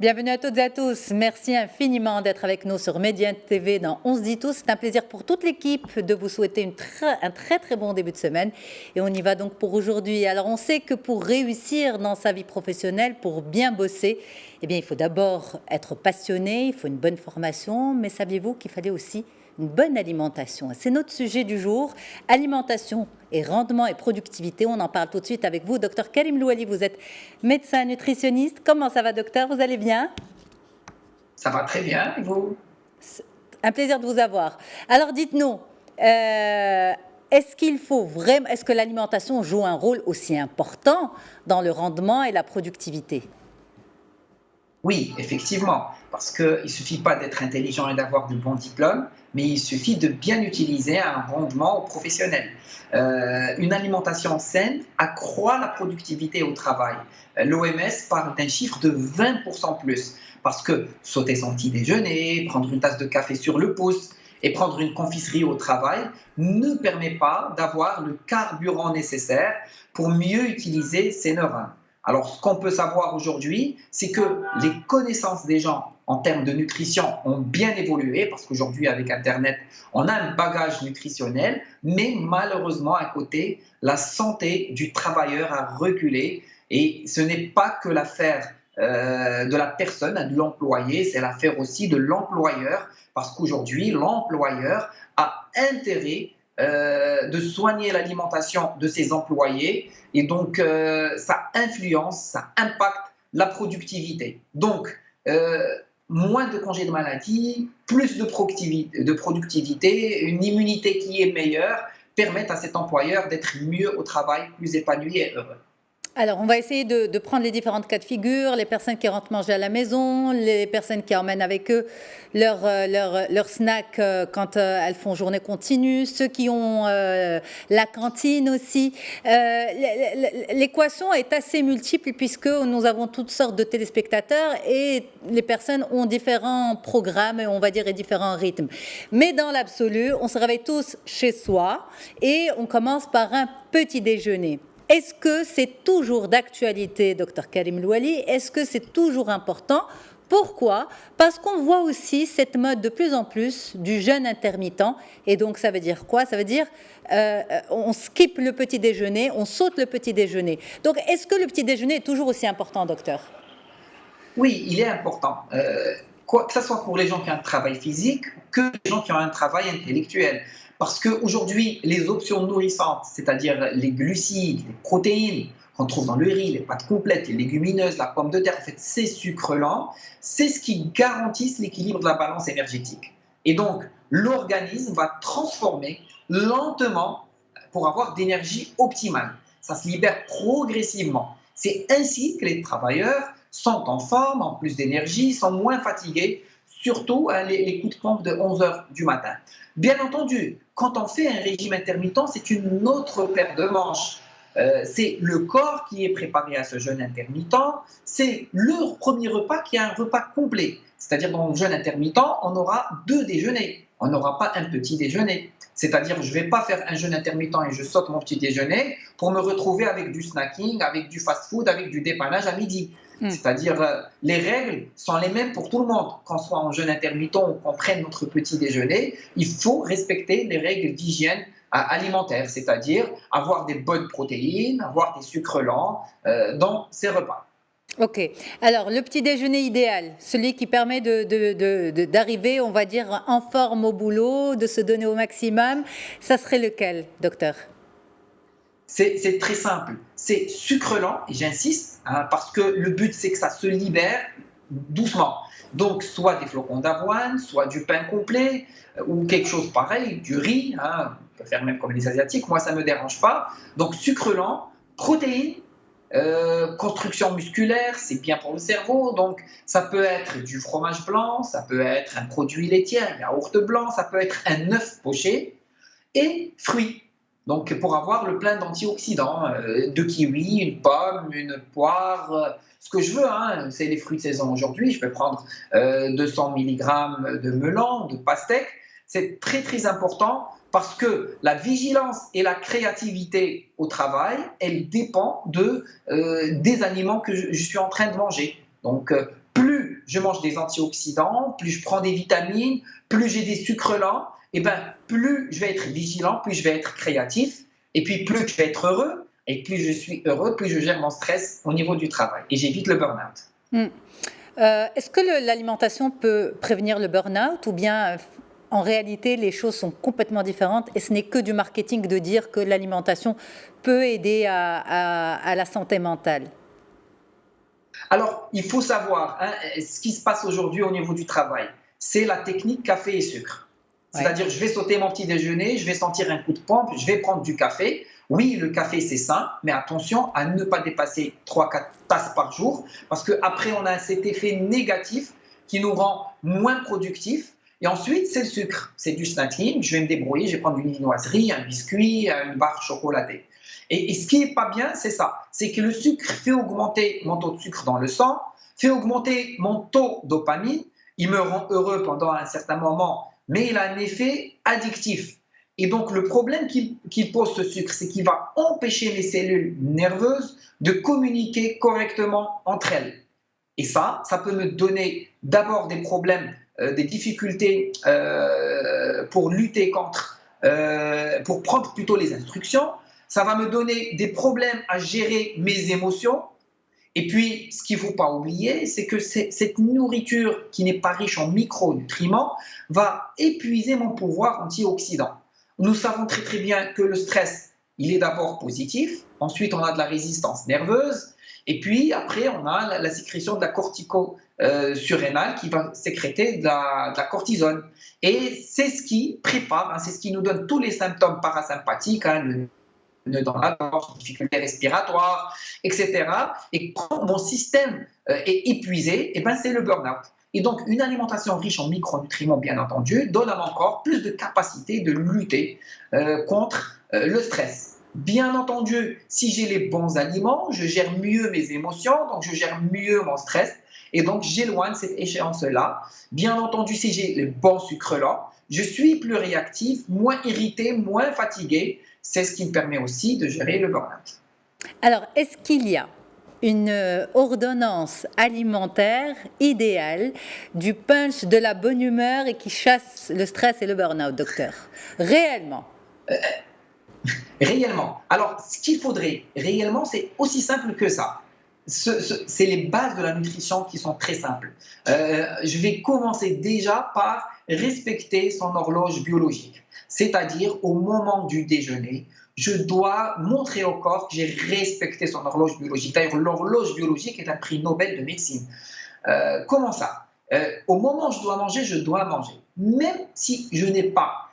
Bienvenue à toutes et à tous. Merci infiniment d'être avec nous sur Média TV dans On se dit tous. C'est un plaisir pour toute l'équipe de vous souhaiter un très bon début de semaine. Et on y va donc pour aujourd'hui. Alors on sait que pour réussir dans sa vie professionnelle, pour bien bosser, eh bien il faut d'abord être passionné, il faut une bonne formation. Mais saviez-vous qu'il fallait aussi une bonne alimentation? C'est notre sujet du jour, alimentation et rendement et productivité. On en parle tout de suite avec vous, docteur Karim Louali. Vous êtes médecin nutritionniste. Comment ça va, docteur? Vous allez bien? Ça va très bien, et vous? Un plaisir de vous avoir. Alors dites-nous, est-ce que l'alimentation joue un rôle aussi important dans le rendement et la productivité? Oui, effectivement, parce qu'il ne suffit pas d'être intelligent et d'avoir de bons diplômes, mais il suffit de bien utiliser un rendement professionnel. Une alimentation saine accroît la productivité au travail. L'OMS parle d'un chiffre de 20% plus, parce que sauter son petit déjeuner, prendre une tasse de café sur le pouce et prendre une confiserie au travail ne permet pas d'avoir le carburant nécessaire pour mieux utiliser ses neurones. Alors, ce qu'on peut savoir aujourd'hui, c'est que les connaissances des gens en termes de nutrition ont bien évolué, parce qu'aujourd'hui, avec Internet, on a un bagage nutritionnel, mais malheureusement, à côté, la santé du travailleur a reculé. Et ce n'est pas que l'affaire de la personne, de l'employé, c'est l'affaire aussi de l'employeur, parce qu'aujourd'hui, l'employeur a intérêt de soigner l'alimentation de ses employés et donc ça influence, ça impacte la productivité. Donc, moins de congés de maladie, plus de productivité, une immunité qui est meilleure permettent à cet employeur d'être mieux au travail, plus épanoui et heureux. Alors, on va essayer de prendre les différentes cas de figure, les personnes qui rentrent manger à la maison, les personnes qui emmènent avec eux leur snack quand elles font journée continue, ceux qui ont la cantine aussi. L'équation est assez multiple puisque nous avons toutes sortes de téléspectateurs et les personnes ont différents programmes, on va dire, et différents rythmes. Mais dans l'absolu, on se réveille tous chez soi et on commence par un petit déjeuner. Est-ce que c'est toujours d'actualité, docteur Karim Louali? Est-ce que c'est toujours important? Pourquoi? Parce qu'on voit aussi cette mode de plus en plus du jeûne intermittent. Et donc, ça veut dire quoi? Ça veut dire on skip le petit déjeuner, on saute le petit déjeuner. Donc, est-ce que le petit déjeuner est toujours aussi important, docteur? Oui, il est important. Que ce soit pour les gens qui ont un travail physique que les gens qui ont un travail intellectuel. Parce qu'aujourd'hui, les options nourrissantes, c'est-à-dire les glucides, les protéines qu'on trouve dans le riz, les pâtes complètes, les légumineuses, la pomme de terre, en fait, ces sucres lents, c'est ce qui garantisse l'équilibre de la balance énergétique. Et donc, l'organisme va transformer lentement pour avoir d'énergie optimale. Ça se libère progressivement. C'est ainsi que les travailleurs sont en forme, en plus d'énergie, sont moins fatigués, surtout les coups de pompe de 11 heures du matin. Bien entendu, quand on fait un régime intermittent, c'est une autre paire de manches. C'est le corps qui est préparé à ce jeûne intermittent, c'est le premier repas qui est un repas complet. C'est-à-dire dans le jeûne intermittent, on aura 2 déjeuners, on n'aura pas un petit déjeuner. C'est-à-dire je ne vais pas faire un jeûne intermittent et je saute mon petit déjeuner pour me retrouver avec du snacking, avec du fast-food, avec du dépannage à midi. C'est-à-dire les règles sont les mêmes pour tout le monde. Qu'on soit en jeûne intermittent ou qu'on prenne notre petit déjeuner, il faut respecter les règles d'hygiène alimentaire, c'est-à-dire avoir des bonnes protéines, avoir des sucres lents dans ses repas. Ok. Alors, le petit déjeuner idéal, celui qui permet d'arriver, on va dire, en forme au boulot, de se donner au maximum, ça serait lequel, docteur? C'est très simple. C'est sucre lent, et j'insiste, parce que le but, c'est que ça se libère doucement. Donc, soit des flocons d'avoine, soit du pain complet, ou quelque chose pareil, du riz, on peut faire même comme les Asiatiques, moi, ça ne me dérange pas. Donc, sucre lent, protéines, construction musculaire, c'est bien pour le cerveau, donc ça peut être du fromage blanc, ça peut être un produit laitier, un yaourt blanc, ça peut être un œuf poché, et fruits. Donc, pour avoir le plein d'antioxydants, de kiwi, une pomme, une poire, ce que je veux, c'est les fruits de saison aujourd'hui. Je vais prendre 200 mg de melon, de pastèque. C'est très, très important parce que la vigilance et la créativité au travail, elle dépend des aliments que je suis en train de manger. Donc, plus plus je mange des antioxydants, plus je prends des vitamines, plus j'ai des sucres lents, et ben, plus je vais être vigilant, plus je vais être créatif, et puis plus je vais être heureux, et plus je suis heureux, plus je gère mon stress au niveau du travail, et j'évite le burn-out. Est-ce que l'alimentation peut prévenir le burn-out ou bien en réalité les choses sont complètement différentes et ce n'est que du marketing de dire que l'alimentation peut aider à la santé mentale? Alors, il faut savoir, ce qui se passe aujourd'hui au niveau du travail, c'est la technique café et sucre. C'est-à-dire, je vais sauter mon petit déjeuner, je vais sentir un coup de pompe, je vais prendre du café. Oui, le café, c'est sain, mais attention à ne pas dépasser 3-4 tasses par jour, parce qu'après, on a cet effet négatif qui nous rend moins productifs. Et ensuite, c'est le sucre, c'est du snacking. Je vais me débrouiller, je vais prendre une viennoiserie, un biscuit, une barre chocolatée. Et ce qui n'est pas bien, c'est ça, c'est que le sucre fait augmenter mon taux de sucre dans le sang, fait augmenter mon taux de dopamine, il me rend heureux pendant un certain moment, mais il a un effet addictif. Et donc, le problème qu'il pose ce sucre, c'est qu'il va empêcher les cellules nerveuses de communiquer correctement entre elles. Et ça peut me donner d'abord des problèmes, des difficultés pour lutter contre, pour prendre plutôt les instructions. Ça va me donner des problèmes à gérer mes émotions. Et puis, ce qu'il ne faut pas oublier, c'est que cette nourriture qui n'est pas riche en micronutriments va épuiser mon pouvoir antioxydant. Nous savons très très bien que le stress, il est d'abord positif. Ensuite, on a de la résistance nerveuse. Et puis, après, on a la sécrétion de la cortico-surrénale qui va sécréter de la cortisone. Et c'est ce qui prépare, c'est ce qui nous donne tous les symptômes parasympathiques, le nœud dans la gorge, difficultés respiratoires, etc. Et quand mon système est épuisé, c'est le burn-out. Et donc, une alimentation riche en micronutriments, bien entendu, donne à mon corps plus de capacité de lutter contre le stress. Bien entendu, si j'ai les bons aliments, je gère mieux mes émotions, donc je gère mieux mon stress, et donc j'éloigne cette échéance-là. Bien entendu, si j'ai les bons sucres lents, je suis plus réactif, moins irrité, moins fatigué. C'est ce qui me permet aussi de gérer le burn-out. Alors, est-ce qu'il y a une ordonnance alimentaire idéale du punch, de la bonne humeur et qui chasse le stress et le burn-out, docteur? Réellement? Réellement. Alors, ce qu'il faudrait réellement, c'est aussi simple que ça. C'est les bases de la nutrition qui sont très simples. Je vais commencer déjà par respecter son horloge biologique. C'est-à-dire, au moment du déjeuner, je dois montrer au corps que j'ai respecté son horloge biologique. D'ailleurs, l'horloge biologique est un prix Nobel de médecine. Comment ça? Au moment où je dois manger, je dois manger. Même si je n'ai pas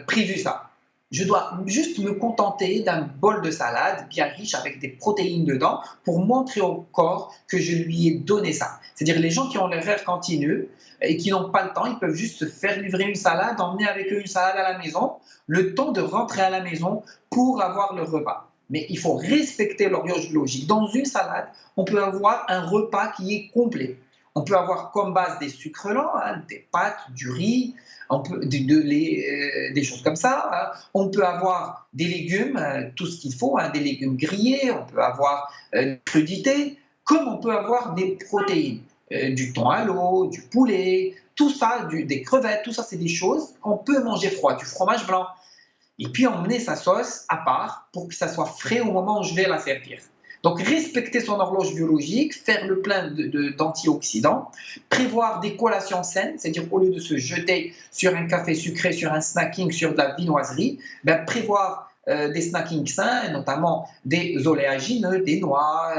prévu ça. Je dois juste me contenter d'un bol de salade bien riche avec des protéines dedans pour montrer au corps que je lui ai donné ça. C'est-à-dire les gens qui ont l'horaire continu et qui n'ont pas le temps, ils peuvent juste se faire livrer une salade, emmener avec eux une salade à la maison, le temps de rentrer à la maison pour avoir le repas. Mais il faut respecter l'horloge biologique. Dans une salade, on peut avoir un repas qui est complet. On peut avoir comme base des sucres lents, des pâtes, du riz, des choses comme ça. On peut avoir des légumes, tout ce qu'il faut, des légumes grillés, on peut avoir crudités, comme on peut avoir des protéines, du thon à l'eau, du poulet, tout ça, des crevettes, tout ça, c'est des choses qu'on peut manger froid, du fromage blanc. Et puis emmener sa sauce à part pour que ça soit frais au moment où je vais la servir. Donc, respecter son horloge biologique, faire le plein d'antioxydants, prévoir des collations saines, c'est-à-dire au lieu de se jeter sur un café sucré, sur un snacking, sur de la viennoiserie, prévoir des snackings sains, notamment des oléagineux, des noix,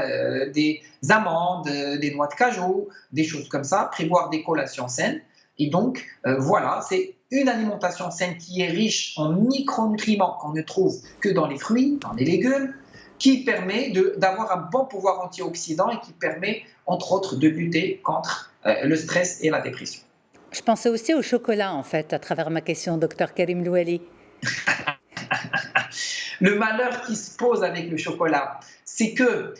des amandes, des noix de cajou, des choses comme ça, prévoir des collations saines. Et donc, voilà, c'est une alimentation saine qui est riche en micronutriments qu'on ne trouve que dans les fruits, dans les légumes, qui permet d'avoir un bon pouvoir antioxydant et qui permet, entre autres, de lutter contre le stress et la dépression. Je pensais aussi au chocolat, en fait, à travers ma question, docteur Karim Louali. Le malheur qui se pose avec le chocolat, c'est que,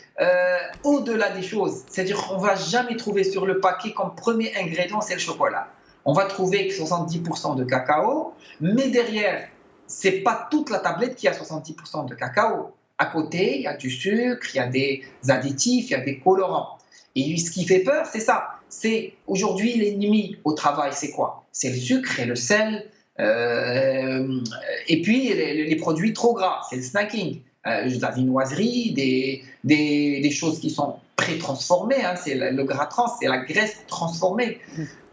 au-delà des choses, c'est-à-dire qu'on ne va jamais trouver sur le paquet comme premier ingrédient, c'est le chocolat. On va trouver 70% de cacao, mais derrière, ce n'est pas toute la tablette qui a 70% de cacao. À côté, il y a du sucre, il y a des additifs, il y a des colorants. Et ce qui fait peur, c'est ça. C'est aujourd'hui l'ennemi au travail, c'est quoi? C'est le sucre et le sel, et puis les produits trop gras, c'est le snacking. De la viennoiserie, des choses qui sont pré-transformées, hein, c'est le gras trans, c'est la graisse transformée.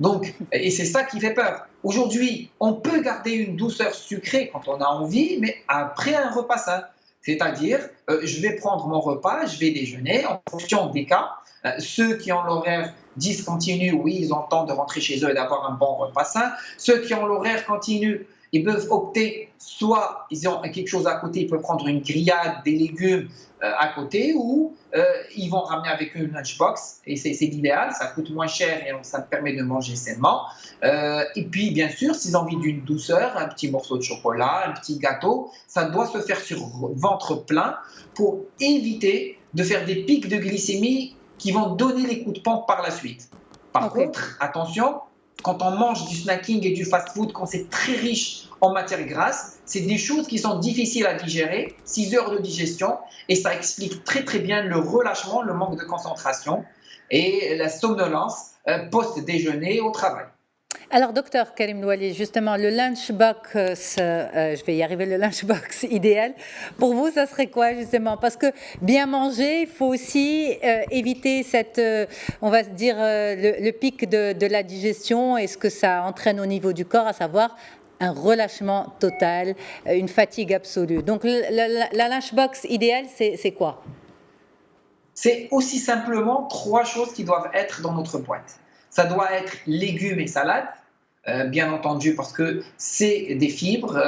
Donc, et c'est ça qui fait peur. Aujourd'hui, on peut garder une douceur sucrée quand on a envie, mais après un repas sain. C'est-à-dire, je vais prendre mon repas, je vais déjeuner en fonction des cas. Ceux qui ont l'horaire discontinu, oui, ils ont le temps de rentrer chez eux et d'avoir un bon repas sain. Ceux qui ont l'horaire continu, ils peuvent opter, soit ils ont quelque chose à côté, ils peuvent prendre une grillade, des légumes à côté, ou ils vont ramener avec eux une lunchbox, et c'est l'idéal, ça coûte moins cher et ça permet de manger sainement. Et puis, bien sûr, s'ils ont envie d'une douceur, un petit morceau de chocolat, un petit gâteau, ça doit se faire sur ventre plein pour éviter de faire des pics de glycémie qui vont donner les coups de pompe par la suite. Par contre, attention, quand on mange du snacking et du fast-food, quand c'est très riche en matière grasse, c'est des choses qui sont difficiles à digérer, 6 heures de digestion, et ça explique très très bien le relâchement, le manque de concentration et la somnolence post-déjeuner au travail. Alors, docteur Karim Louali, justement, le lunchbox, je vais y arriver, le lunchbox idéal, pour vous, ça serait quoi, justement? Parce que bien manger, il faut aussi éviter cette, on va se dire, le pic de la digestion et ce que ça entraîne au niveau du corps, à savoir un relâchement total, une fatigue absolue. Donc, la lunchbox idéale, c'est quoi? C'est aussi simplement 3 choses qui doivent être dans notre boîte. Ça doit être légumes et salades, bien entendu, parce que c'est des fibres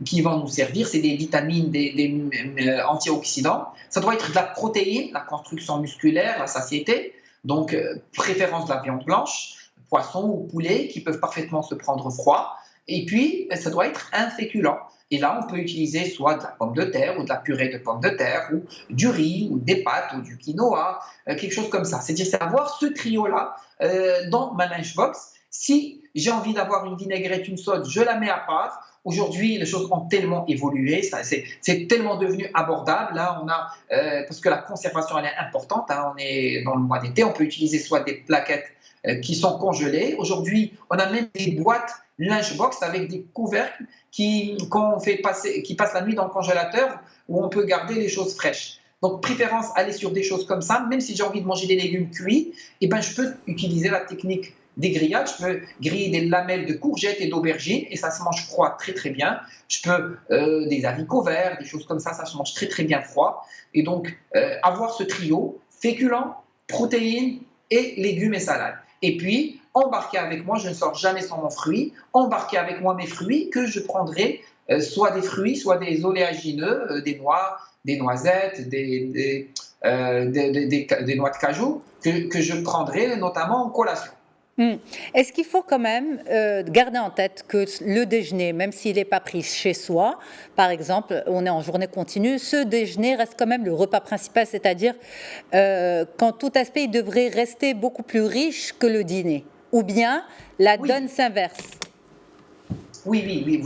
qui vont nous servir, c'est des vitamines, des antioxydants. Ça doit être de la protéine, la construction musculaire, la satiété, donc préférence de la viande blanche, poisson ou poulet, qui peuvent parfaitement se prendre froid. Et puis, ça doit être un féculent. Et là, on peut utiliser soit de la pomme de terre ou de la purée de pommes de terre ou du riz ou des pâtes ou du quinoa, quelque chose comme ça. C'est-à-dire, c'est avoir ce trio-là dans ma lunchbox. Si j'ai envie d'avoir une vinaigrette, une sauce, je la mets à part. Aujourd'hui, les choses ont tellement évolué, c'est tellement devenu abordable. Là, on a, parce que la conservation elle est importante, hein, on est dans le mois d'été, on peut utiliser soit des plaquettes qui sont congelées. Aujourd'hui, on a même des boîtes lunchbox avec des couvercles qui passent la nuit dans le congélateur où on peut garder les choses fraîches. Donc, préférence aller sur des choses comme ça. Même si j'ai envie de manger des légumes cuits, eh ben, je peux utiliser la technique des grillades. Je peux griller des lamelles de courgettes et d'aubergines et ça se mange froid très très bien. Je peux des haricots verts, des choses comme ça se mange très très bien froid. Et donc, avoir ce trio, féculents, protéines et légumes et salades. Et puis, embarquer avec moi, je ne sors jamais sans mon fruit, embarquer avec moi mes fruits que je prendrai, soit des fruits, soit des oléagineux, des noix, des noisettes, des noix de cajou, que je prendrai notamment en collation. Est-ce qu'il faut quand même garder en tête que le déjeuner, même s'il n'est pas pris chez soi, par exemple, on est en journée continue, ce déjeuner reste quand même le repas principal, c'est-à-dire qu'en tout aspect, il devrait rester beaucoup plus riche que le dîner, ou bien la donne s'inverse? Oui,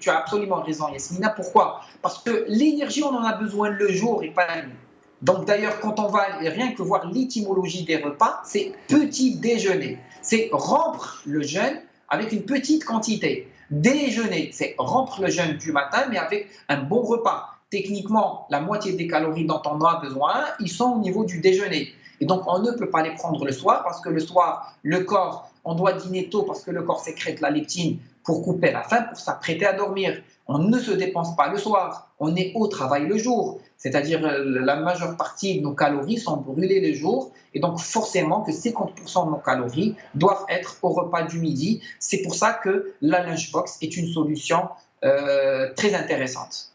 tu as absolument raison, Yasmina. Pourquoi? Parce que l'énergie, on en a besoin le jour et pas la nuit. Donc d'ailleurs, quand on va rien que voir l'étymologie des repas, c'est petit déjeuner. C'est rompre le jeûne avec une petite quantité. Déjeuner, c'est rompre le jeûne du matin, mais avec un bon repas. Techniquement, la moitié des calories dont on a besoin, ils sont au niveau du déjeuner. Et donc, on ne peut pas les prendre le soir parce que le soir, le corps, on doit dîner tôt parce que le corps sécrète la leptine pour couper la faim, pour s'apprêter à dormir. On ne se dépense pas le soir, on est au travail le jour. C'est-à-dire la majeure partie de nos calories sont brûlées le jour et donc forcément que 50% de nos calories doivent être au repas du midi. C'est pour ça que la lunchbox est une solution très intéressante.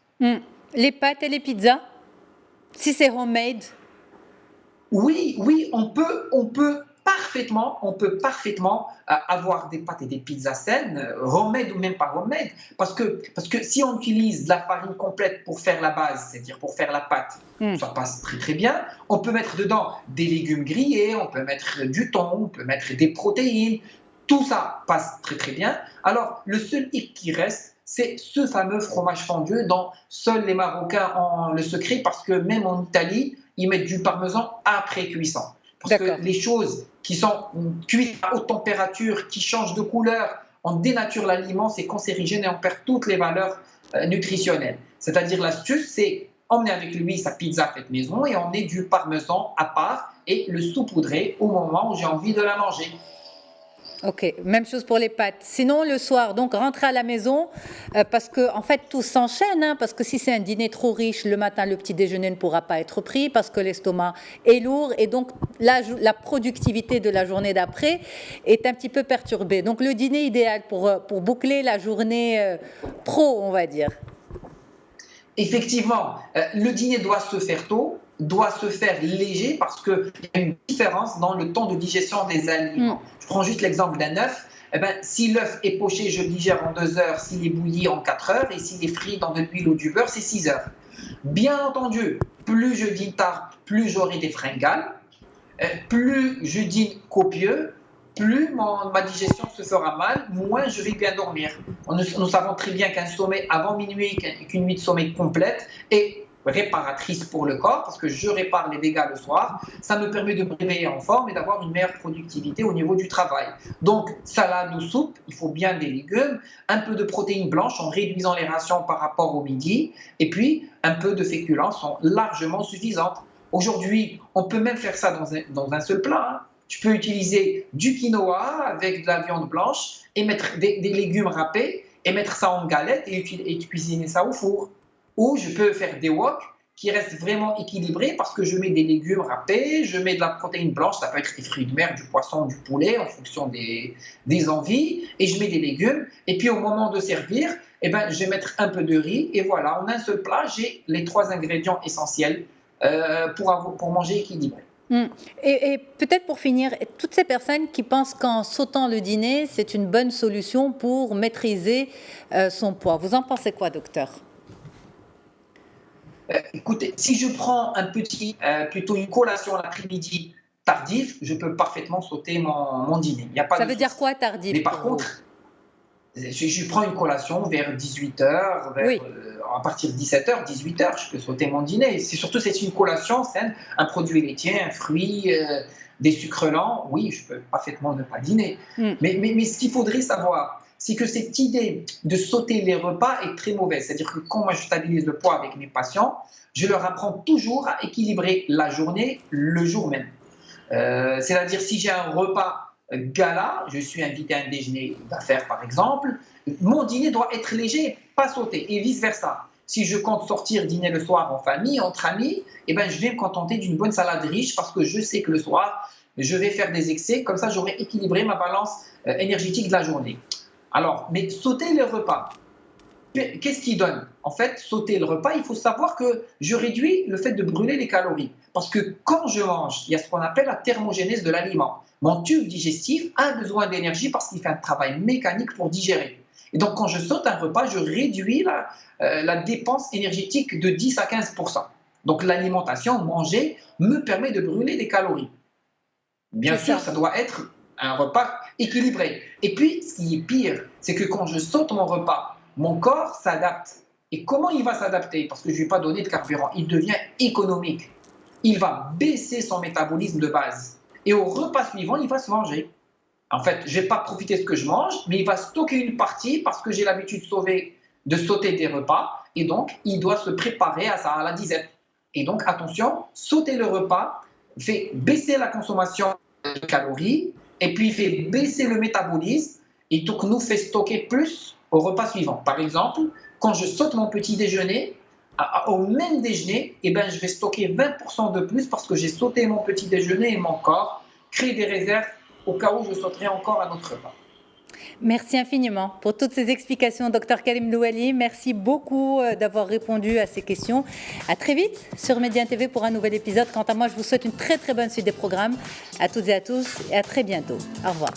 Les pâtes et les pizzas, si c'est homemade? Oui, on peut parfaitement avoir des pâtes et des pizzas saines, homemade ou même pas homemade, parce que si on utilise de la farine complète pour faire la base, c'est-à-dire pour faire la pâte, ça passe très très bien. On peut mettre dedans des légumes grillés, on peut mettre du thon, on peut mettre des protéines, tout ça passe très très bien. Alors le seul hic qui reste, c'est ce fameux fromage fondu dont seuls les Marocains ont le secret, parce que même en Italie, ils mettent du parmesan après cuisson. Parce que les choses qui sont cuites à haute température, qui changent de couleur, on dénature l'aliment, c'est cancérigène et on perd toutes les valeurs nutritionnelles. C'est-à-dire l'astuce, c'est emmener avec lui sa pizza faite maison et emmener du parmesan à part et le saupoudrer au moment où j'ai envie de la manger. Ok, même chose pour les pâtes. Sinon, le soir, donc rentrer à la maison, parce que en fait tout s'enchaîne, hein, parce que si c'est un dîner trop riche, le matin, le petit déjeuner ne pourra pas être pris parce que l'estomac est lourd et donc la productivité de la journée d'après est un petit peu perturbée. Donc le dîner idéal pour boucler la journée pro, on va dire. Effectivement, le dîner doit se faire tôt, doit se faire léger parce qu'il y a une différence dans le temps de digestion des aliments. Je prends juste l'exemple d'un œuf. Eh ben, si l'œuf est poché, je le digère en 2 heures, s'il est bouilli en 4 heures, et s'il est frit dans de l'huile ou du beurre, c'est 6 heures. Bien entendu, plus je dîne tard, plus j'aurai des fringales, plus je dîne copieux, plus ma digestion se fera mal, moins je vais bien dormir. Nous savons très bien qu'un sommeil avant minuit, qu'une nuit de sommeil complète est réparatrice pour le corps, parce que je répare les dégâts le soir, ça me permet de me réveiller en forme et d'avoir une meilleure productivité au niveau du travail. Donc, salade ou soupe, il faut bien des légumes, un peu de protéines blanches en réduisant les rations par rapport au midi, et puis un peu de féculents sont largement suffisantes. Aujourd'hui, on peut même faire ça dans un seul plat, hein. Tu peux utiliser du quinoa avec de la viande blanche et mettre des légumes râpés et mettre ça en galette et cuisiner ça au four. Ou je peux faire des wok qui restent vraiment équilibrés parce que je mets des légumes râpés, je mets de la protéine blanche, ça peut être des fruits de mer, du poisson, du poulet en fonction des envies, et je mets des légumes. Et puis au moment de servir, eh ben, je vais mettre un peu de riz et voilà, en un seul plat, j'ai les 3 ingrédients essentiels pour manger équilibré. Et peut-être pour finir, toutes ces personnes qui pensent qu'en sautant le dîner, c'est une bonne solution pour maîtriser son poids. Vous en pensez quoi, docteur ? Écoutez, si je prends plutôt une collation l'après-midi tardive, je peux parfaitement sauter mon dîner. Il y a pas Ça de veut dire quoi tardif? Mais par contre, je prends une collation vers 18h, Oui. À partir de 17h, 18h, je peux sauter mon dîner. C'est une collation saine, un produit laitier, un fruit, des sucres lents. Oui, je peux parfaitement ne pas dîner. Mais ce qu'il faudrait savoir, c'est que cette idée de sauter les repas est très mauvaise. C'est-à-dire que quand moi je stabilise le poids avec mes patients, je leur apprends toujours à équilibrer la journée le jour même. C'est-à-dire si j'ai un repas gala, je suis invité à un déjeuner d'affaires par exemple, mon dîner doit être léger, pas sauter, et vice-versa. Si je compte sortir dîner le soir en famille, entre amis, eh ben, je vais me contenter d'une bonne salade riche parce que je sais que le soir, je vais faire des excès, comme ça j'aurai équilibré ma balance énergétique de la journée. Alors, mais sauter les repas, qu'est-ce qui donne? En fait, sauter le repas, il faut savoir que je réduis le fait de brûler les calories. Parce que quand je mange, il y a ce qu'on appelle la thermogénèse de l'aliment. Mon tube digestif a besoin d'énergie parce qu'il fait un travail mécanique pour digérer. Et donc, quand je saute un repas, je réduis la dépense énergétique de 10 à 15%. Donc, l'alimentation, manger, me permet de brûler des calories. Bien sûr, ça doit être un repas équilibré. Et puis, ce qui est pire, c'est que quand je saute mon repas, mon corps s'adapte. Et comment il va s'adapter? Parce que je ne lui ai pas donné de carburant. Il devient économique. Il va baisser son métabolisme de base. Et au repas suivant, il va se venger. En fait, je ne vais pas profiter de ce que je mange, mais il va stocker une partie parce que j'ai l'habitude de sauter des repas. Et donc, il doit se préparer à la disette. Et donc, attention, sauter le repas fait baisser la consommation de calories et puis fait baisser le métabolisme et donc nous fait stocker plus au repas suivant. Par exemple, quand je saute mon petit déjeuner, au même déjeuner, eh ben, je vais stocker 20% de plus parce que j'ai sauté mon petit déjeuner et mon corps crée des réserves au cas où je sauterai encore un autre repas. Merci infiniment pour toutes ces explications, Dr Karim Louali. Merci beaucoup d'avoir répondu à ces questions. À très vite sur Médien TV pour un nouvel épisode. Quant à moi, je vous souhaite une très très bonne suite des programmes. À toutes et à tous et à très bientôt. Au revoir.